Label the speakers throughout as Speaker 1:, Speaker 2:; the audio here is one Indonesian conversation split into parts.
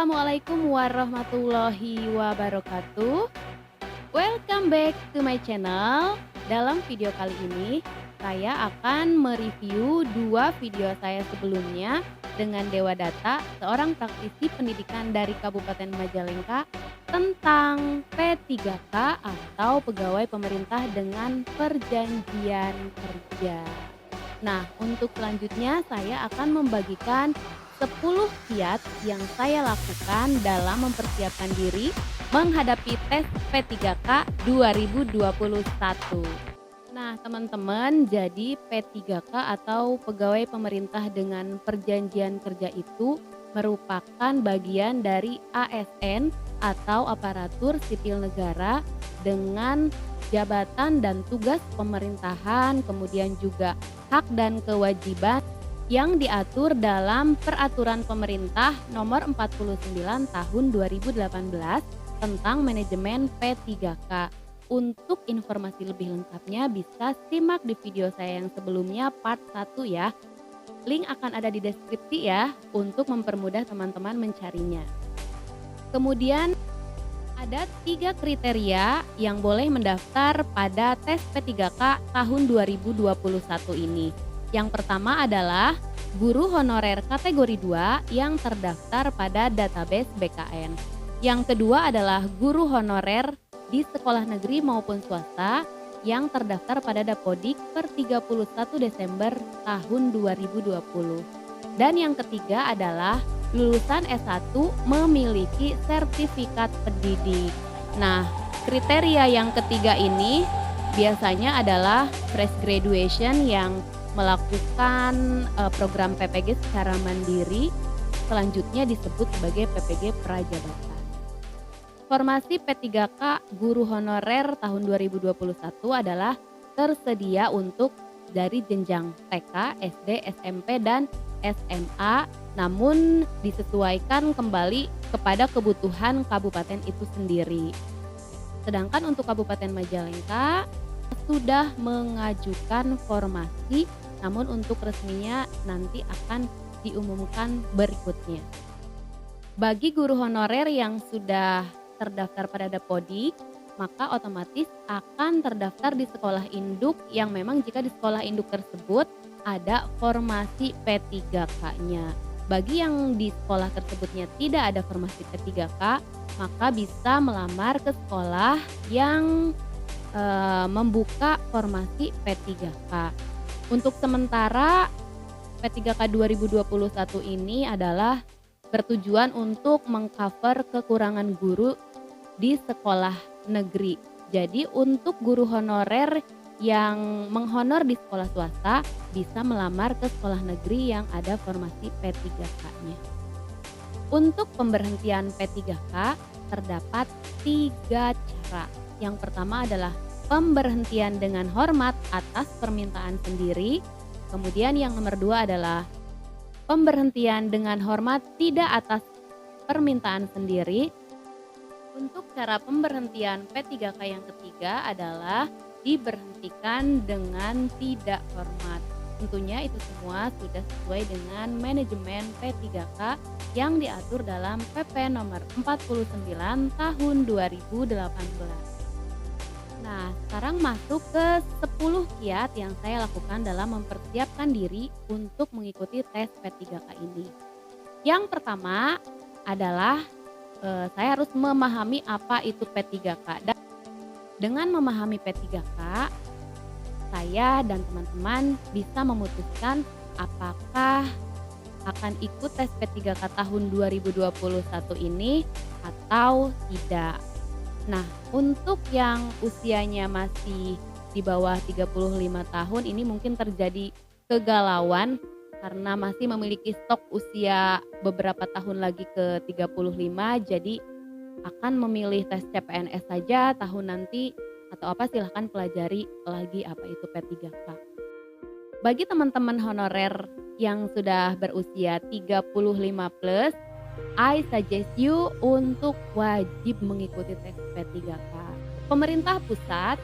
Speaker 1: Assalamualaikum warahmatullahi wabarakatuh. Welcome back to my channel. Dalam video kali ini, saya akan mereview dua video saya sebelumnya dengan Dewa Data, seorang praktisi pendidikan dari Kabupaten Majalengka, tentang P3K atau pegawai pemerintah dengan perjanjian kerja. Nah, untuk selanjutnya saya akan membagikan 10 kiat yang saya lakukan dalam mempersiapkan diri menghadapi tes P3K 2021. Nah, teman-teman, jadi P3K atau pegawai pemerintah dengan perjanjian kerja itu merupakan bagian dari ASN atau aparatur sipil negara dengan jabatan dan tugas pemerintahan, kemudian juga hak dan kewajiban yang diatur dalam Peraturan Pemerintah Nomor 49 Tahun 2018 tentang manajemen P3K. Untuk informasi lebih lengkapnya bisa simak di video saya yang sebelumnya part 1 ya. Link akan ada di deskripsi ya untuk mempermudah teman-teman mencarinya. Kemudian ada 3 kriteria yang boleh mendaftar pada tes P3K tahun 2021 ini. Yang pertama adalah guru honorer kategori 2 yang terdaftar pada database BKN. Yang kedua adalah guru honorer di sekolah negeri maupun swasta yang terdaftar pada Dapodik per 31 Desember tahun 2020. Dan yang ketiga adalah lulusan S1 memiliki sertifikat pendidik. Nah, kriteria yang ketiga ini biasanya adalah fresh graduation yang melakukan program PPG secara mandiri, selanjutnya disebut sebagai PPG Prajabatan. Formasi P3K guru honorer tahun 2021 adalah tersedia untuk dari jenjang TK, SD, SMP, dan SMA, namun disesuaikan kembali kepada kebutuhan kabupaten itu sendiri. Sedangkan untuk Kabupaten Majalengka sudah mengajukan formasi, namun untuk resminya nanti akan diumumkan berikutnya. Bagi guru honorer yang sudah terdaftar pada Dapodik, maka otomatis akan terdaftar di sekolah induk yang memang jika di sekolah induk tersebut ada formasi P3K-nya. Bagi yang di sekolah tersebutnya tidak ada formasi P3K, maka bisa melamar ke sekolah yang membuka formasi P3K. Untuk sementara P3K 2021 ini adalah bertujuan untuk mengcover kekurangan guru di sekolah negeri. Jadi untuk guru honorer yang menghonor di sekolah swasta bisa melamar ke sekolah negeri yang ada formasi P3K-nya. Untuk pemberhentian P3K terdapat 3 cara. Yang pertama adalah pemberhentian dengan hormat atas permintaan sendiri. Kemudian yang nomor 2 adalah pemberhentian dengan hormat tidak atas permintaan sendiri. Untuk cara pemberhentian P3K yang ketiga adalah diberhentikan dengan tidak hormat. Tentunya itu semua sudah sesuai dengan manajemen P3K yang diatur dalam PP nomor 49 tahun 2018. Nah, sekarang masuk ke 10 kiat yang saya lakukan dalam mempersiapkan diri untuk mengikuti tes P3K ini. Yang pertama adalah saya harus memahami apa itu P3K. Dan dengan memahami P3K, saya dan teman-teman bisa memutuskan apakah akan ikut tes P3K tahun 2021 ini atau tidak. Nah, untuk yang usianya masih di bawah 35 tahun ini mungkin terjadi kegalauan karena masih memiliki stok usia beberapa tahun lagi ke 35, jadi akan memilih tes CPNS saja tahun nanti atau apa silahkan pelajari lagi apa itu P3K. Bagi teman-teman honorer yang sudah berusia 35 plus, I suggest you untuk wajib mengikuti tes P3K. Pemerintah pusat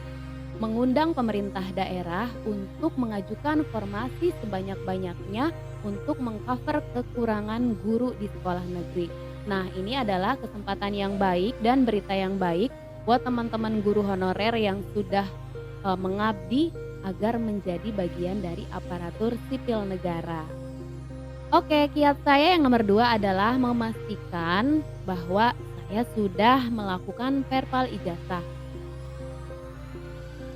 Speaker 1: mengundang pemerintah daerah untuk mengajukan formasi sebanyak-banyaknya untuk mengcover kekurangan guru di sekolah negeri. Nah, ini adalah kesempatan yang baik dan berita yang baik buat teman-teman guru honorer yang sudah mengabdi agar menjadi bagian dari aparatur sipil negara. Oke, kiat saya yang nomor 2 adalah memastikan bahwa saya sudah melakukan verbal ijazah.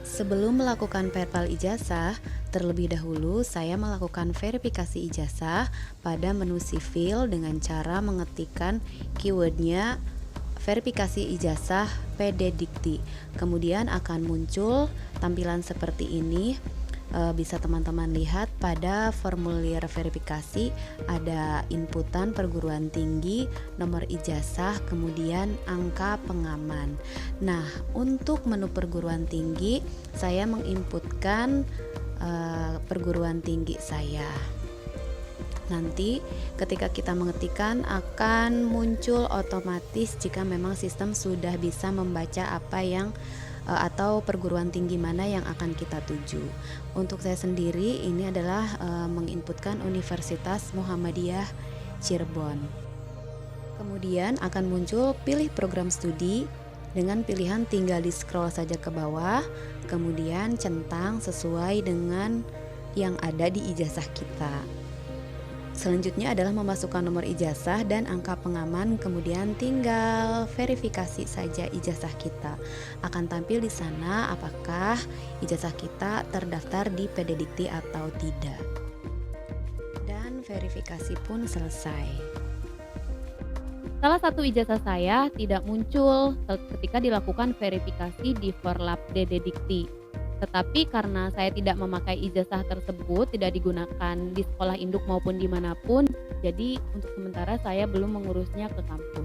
Speaker 2: Sebelum melakukan verbal ijazah, terlebih dahulu saya melakukan verifikasi ijazah pada menu sivil dengan cara mengetikkan keywordnya verifikasi ijazah PD Dikti. Kemudian akan muncul tampilan seperti ini. Bisa teman-teman lihat pada formulir verifikasi ada inputan perguruan tinggi, nomor ijazah, kemudian angka pengaman. Nah, untuk menu perguruan tinggi saya menginputkan perguruan tinggi saya. Nanti ketika kita mengetikkan akan muncul otomatis jika memang sistem sudah bisa membaca apa yang atau perguruan tinggi mana yang akan kita tuju. Untuk saya sendiri ini adalah menginputkan Universitas Muhammadiyah Cirebon. Kemudian akan muncul pilih program studi dengan pilihan tinggal di scroll saja ke bawah, kemudian centang sesuai dengan yang ada di ijazah kita. Selanjutnya adalah memasukkan nomor ijazah dan angka pengaman, kemudian tinggal verifikasi saja ijazah kita. Akan tampil di sana apakah ijazah kita terdaftar di PD Dikti atau tidak. Dan verifikasi pun selesai.
Speaker 1: Salah satu ijazah saya tidak muncul ketika dilakukan verifikasi di Forlap DD Dikti. Tetapi karena saya tidak memakai ijazah tersebut, tidak digunakan di sekolah induk maupun dimanapun, jadi untuk sementara saya belum mengurusnya ke kampus.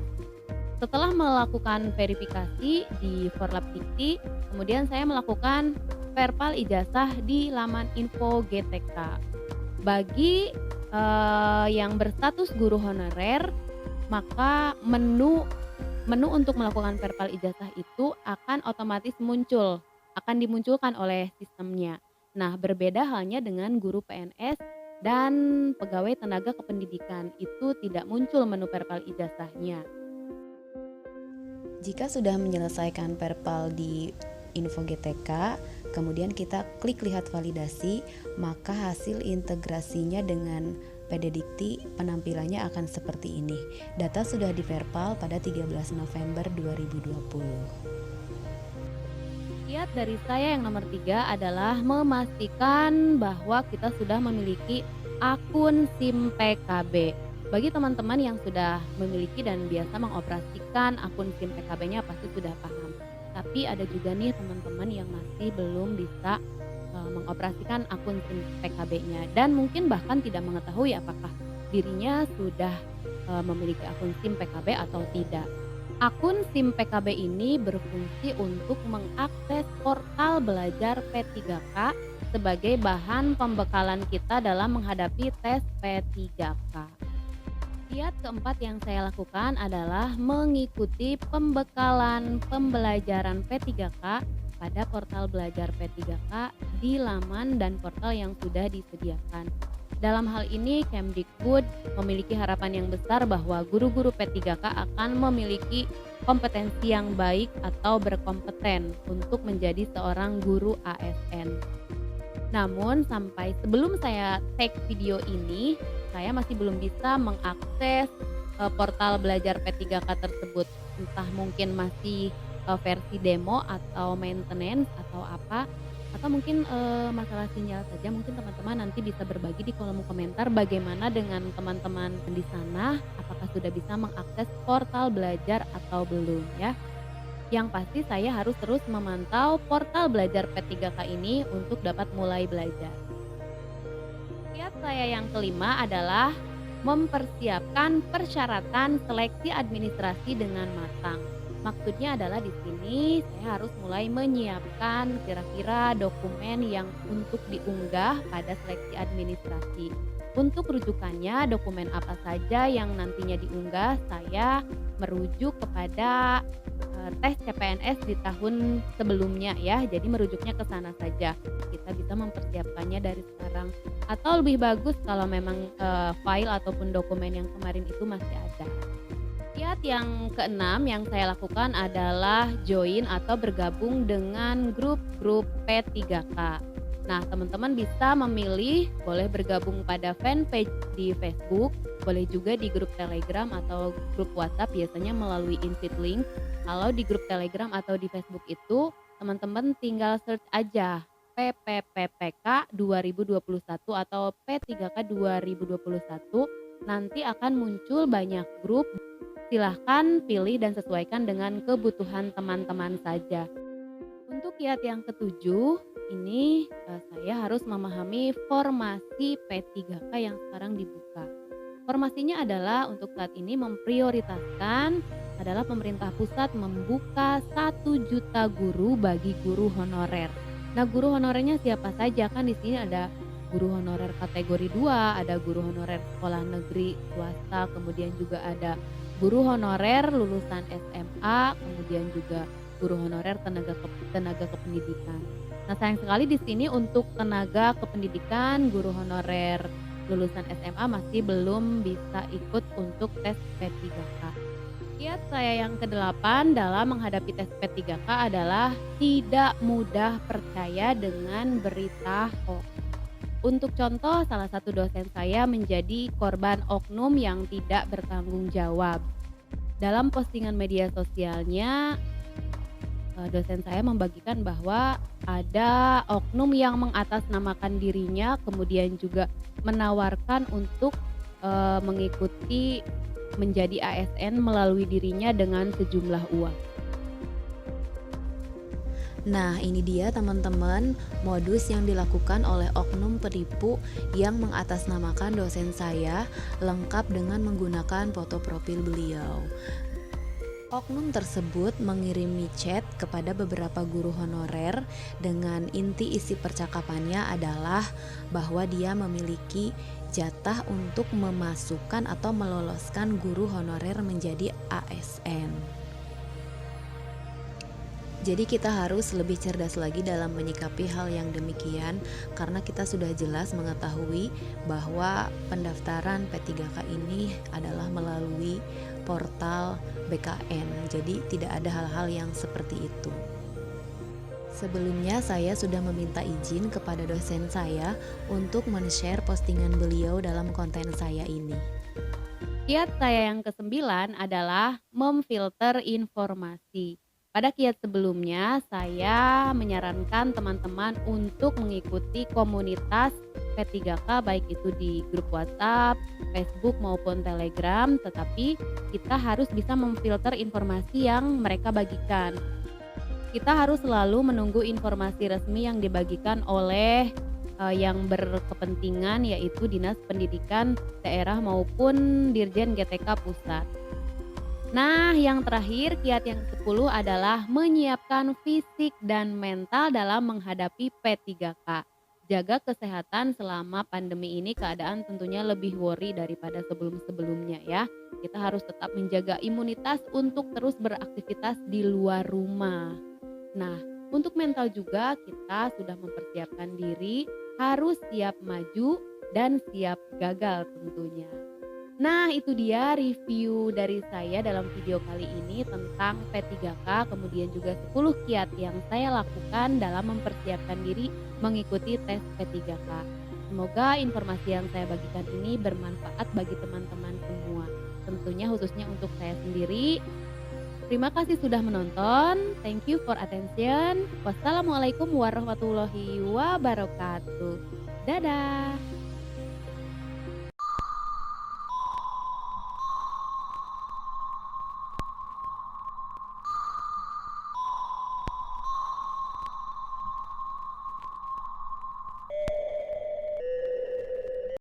Speaker 1: Setelah melakukan verifikasi di Forlap Dikti, kemudian saya melakukan verbal ijazah di laman info GTK. Bagi yang berstatus guru honorer, maka menu untuk melakukan verbal ijazah itu akan otomatis muncul, akan dimunculkan oleh sistemnya. Nah, berbeda halnya dengan guru PNS dan pegawai tenaga kependidikan, itu tidak muncul menu verbal ijazahnya.
Speaker 2: Jika sudah menyelesaikan verbal di info GTK, kemudian kita klik lihat validasi, maka hasil integrasinya dengan PD Dikti penampilannya akan seperti ini. Data sudah diverbal pada 13 November 2020.
Speaker 1: Kiat dari saya yang nomor 3 adalah memastikan bahwa kita sudah memiliki akun SIM PKB. Bagi teman-teman yang sudah memiliki dan biasa mengoperasikan akun SIM PKB-nya pasti sudah paham. Tapi ada juga nih teman-teman yang masih belum bisa mengoperasikan akun SIM PKB-nya dan mungkin bahkan tidak mengetahui apakah dirinya sudah memiliki akun SIM PKB atau tidak. Akun SIM PKB ini berfungsi untuk mengakses portal belajar P3K sebagai bahan pembekalan kita dalam menghadapi tes P3K. Kiat keempat yang saya lakukan adalah mengikuti pembekalan pembelajaran P3K pada portal belajar P3K di laman dan portal yang sudah disediakan. Dalam hal ini, Kemdikbud memiliki harapan yang besar bahwa guru-guru P3K akan memiliki kompetensi yang baik atau berkompeten untuk menjadi seorang guru ASN. Namun, sampai sebelum saya take video ini, saya masih belum bisa mengakses portal belajar P3K tersebut. Entah mungkin masih versi demo atau maintenance atau apa, atau mungkin masalah sinyal saja. Mungkin teman-teman nanti bisa berbagi di kolom komentar bagaimana dengan teman-teman di sana, apakah sudah bisa mengakses portal belajar atau belum ya. Yang pasti saya harus terus memantau portal belajar P3K ini untuk dapat mulai belajar. Kiat saya yang kelima adalah mempersiapkan persyaratan seleksi administrasi dengan matang. Maksudnya adalah di sini saya harus mulai menyiapkan kira-kira dokumen yang untuk diunggah pada seleksi administrasi. Untuk rujukannya, dokumen apa saja yang nantinya diunggah, saya merujuk kepada tes CPNS di tahun sebelumnya ya. Jadi merujuknya ke sana saja. Kita bisa mempersiapkannya dari sekarang. Atau lebih bagus kalau memang file ataupun dokumen yang kemarin itu masih ada. Kiat yang keenam yang saya lakukan adalah join atau bergabung dengan grup-grup P3K. Nah, teman-teman bisa memilih boleh bergabung pada fanpage di Facebook, boleh juga di grup Telegram atau grup WhatsApp biasanya melalui invite link. Kalau di grup Telegram atau di Facebook itu, teman-teman tinggal search aja PPPPK 2021 atau P3K 2021, nanti akan muncul banyak grup. Silahkan pilih dan sesuaikan dengan kebutuhan teman-teman saja. Untuk kiat yang ketujuh, ini saya harus memahami formasi P3K yang sekarang dibuka. Formasinya adalah untuk saat ini memprioritaskan adalah pemerintah pusat membuka 1 juta guru bagi guru honorer. Nah, guru honorernya siapa saja? Kan di sini ada guru honorer kategori 2, ada guru honorer sekolah negeri swasta, kemudian juga ada guru honorer lulusan SMA, kemudian juga guru honorer tenaga kependidikan. Nah, sayang sekali di sini untuk tenaga kependidikan guru honorer lulusan SMA masih belum bisa ikut untuk tes P3K. Kiat saya yang ke-8 dalam menghadapi tes P3K adalah tidak mudah percaya dengan berita hoax. Untuk contoh, salah satu dosen saya menjadi korban oknum yang tidak bertanggung jawab. Dalam postingan media sosialnya, dosen saya membagikan bahwa ada oknum yang mengatasnamakan dirinya, kemudian juga menawarkan untuk mengikuti menjadi ASN melalui dirinya dengan sejumlah uang.
Speaker 2: Nah, ini dia teman-teman, modus yang dilakukan oleh oknum penipu yang mengatasnamakan dosen saya lengkap dengan menggunakan foto profil beliau. Oknum tersebut mengirimi chat kepada beberapa guru honorer dengan inti isi percakapannya adalah bahwa dia memiliki jatah untuk memasukkan atau meloloskan guru honorer menjadi ASN. Jadi kita harus lebih cerdas lagi dalam menyikapi hal yang demikian karena kita sudah jelas mengetahui bahwa pendaftaran P3K ini adalah melalui portal BKN. Jadi tidak ada hal-hal yang seperti itu. Sebelumnya saya sudah meminta izin kepada dosen saya untuk men-share postingan beliau dalam konten saya ini.
Speaker 1: Kiat saya yang ke-9 adalah memfilter informasi. Pada kiat sebelumnya, saya menyarankan teman-teman untuk mengikuti komunitas P3K baik itu di grup WhatsApp, Facebook maupun Telegram, tetapi kita harus bisa memfilter informasi yang mereka bagikan. Kita harus selalu menunggu informasi resmi yang dibagikan oleh yang berkepentingan, yaitu Dinas Pendidikan Daerah maupun Dirjen GTK Pusat. Nah, yang terakhir, kiat yang ke-10 adalah menyiapkan fisik dan mental dalam menghadapi P3K. Jaga kesehatan selama pandemi ini, keadaan tentunya lebih worry daripada sebelum-sebelumnya ya. Kita harus tetap menjaga imunitas untuk terus beraktivitas di luar rumah. Nah, untuk mental juga kita sudah mempersiapkan diri, harus siap maju dan siap gagal tentunya. Nah, itu dia review dari saya dalam video kali ini tentang P3K, kemudian juga 10 kiat yang saya lakukan dalam mempersiapkan diri mengikuti tes P3K. Semoga informasi yang saya bagikan ini bermanfaat bagi teman-teman semua. Tentunya khususnya untuk saya sendiri. Terima kasih sudah menonton. Thank you for attention. Wassalamualaikum warahmatullahi wabarakatuh. Dadah.